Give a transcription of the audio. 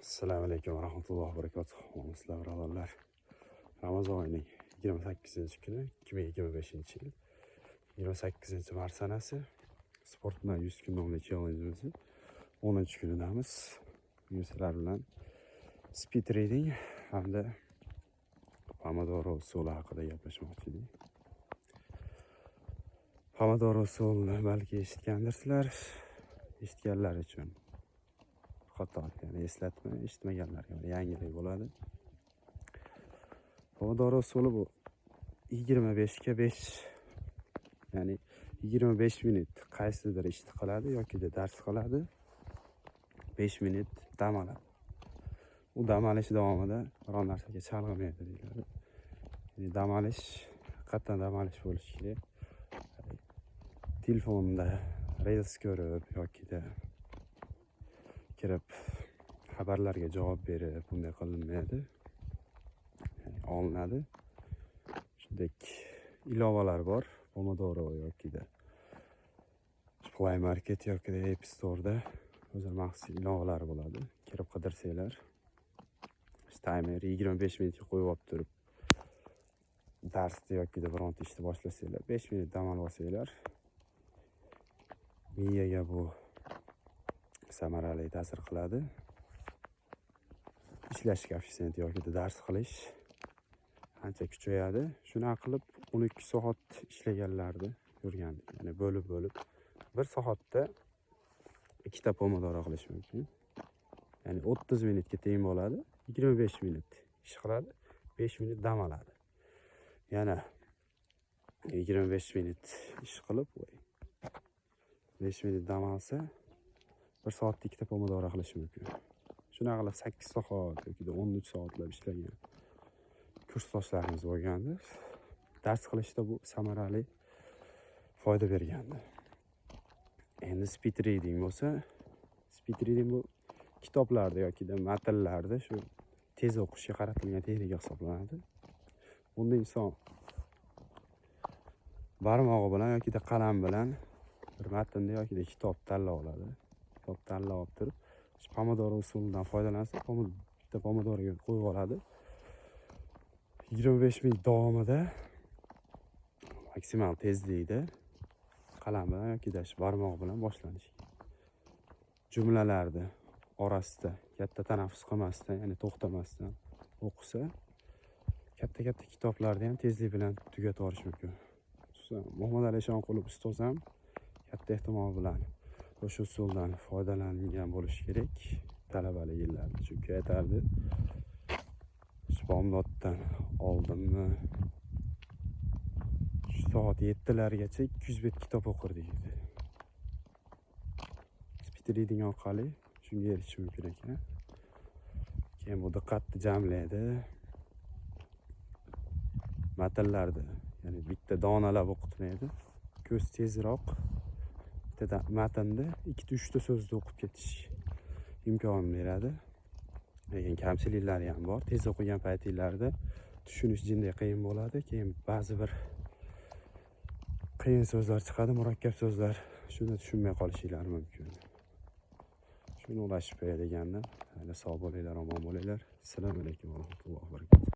Assalomu alaykum va rahmatullohi va barakatuh. Sizlar birodarlar. Ramazon oyining 28-kuni 2025-yil 28-mart sanasi sport bilan 100 kun nomli challenge'imizni 10-kunidamiz. Bugun sizlar bilan speed reading hamda Pomodoro usuli haqida gaplashmoqchi edik. Pomodoro usulini balki eshitgandirsizlar. Eshitganlar uchun xato, ya'ni eslatma, eshitmaganlarga yangilik bo'ladi. Pomodoro usuli bu 25 ga 5, ya'ni 25 minut qaysidir ishni qiladi yoki dars qiladi, 5 minut dam oladi. U dam olish davomida biror narsaga chalg'imaydi deyiladi. Ya'ni dam olish, qatdan dam olish bo'lishi kerak. Telefonda reels ko'rib yoki kirib xabarlarga javob berib bunday qilinmaydi. Ya'ni olinadi. Shunday ilovalar bor. Pomodoro yoki Play Market yoki App Store'da o'zaro maxsus ilovalar bo'ladi. Kirib qidirsanglar, timer 25 minutga qo'yib olib turib darsni yoki bironta ishni boshlasanglar, 5 minut dam olib olsanglar, miyaga bu samarali ta'sir qiladi. Ishlash koeffitsiyenti yoki dars qilish ancha kuchayadi. Shuni qilib 12 soat ishlaganlarni ko'rgandik. Ya'ni bo'lib 1 soatda 2 ta pomodoro qilish mumkin. Ya'ni 30 minutga teng bo'ladi. 25 minut ish qiladi, 5 minut dam oladi. Yana 25 minut ish qilib 5 minut dam olsa 1 soatda 2 ta pomodoro qilish mumkin. Shuna qilib 8 soat yoki 13 soatlab ishlagan kursdoshlarimiz bo'lgandi. Dars qilishda bu samarali foyda bergandi. Endi speed reading bo'lsa, speed reading bu kitoblarda yoki matnlarda shu tez o'qishga qaratilgan texnika hisoblanadi. Bunda inson barmog'i bilan yoki qalam bilan bir matnda yoki kitob tanlab oladi. Kitob tanlab olib turib, Pomodoro usulidan foydalansa, bitta pomodoroga qo'yib oladi. 25 minut davomida maksimal tezlikda qalam bilan yoki barmoq bilan boshlanishi. Jumlalarni orasida katta tanaffus qilmasdan, ya'ni to'xtamasdan o'qisa, katta kitoblarni ham tezlik bilan tugatib yuborish mumkin. Muhammad Ali Shonqulov ustoz ham katta ehtimol bilan o'sha usuldan foydalangan bo'lishi kerak talabalik yillarida. Chunki aytardi, bomdoddan oldimmi shu soat 7largacha 200 bet kitob o'qirdik dedi. Speed reading orqali shunga erishish mumkin ekan. Keyin bu diqqatni jamlaydi. Matnlarda, ya'ni bitta donalab o'qitmaydi. Ko'z tezroq bitta matnda 2-3 ta so'zni o'qib ketish imkonini beradi. Lekin kamchiliklari ham bor. Tez o'qigan paytinglarda tushunish jinday qiyin bo'ladi. Keyin ba'zi bir qiyin so'zlar chiqadi, murakkab so'zlar. Shuni tushunmay qolishingiz mumkin. Shuni ulashib qo'ya degandim. Sog' bo'linglar, omon bo'linglar. Assalomu alaykum va rahmatullohi va barakatuh.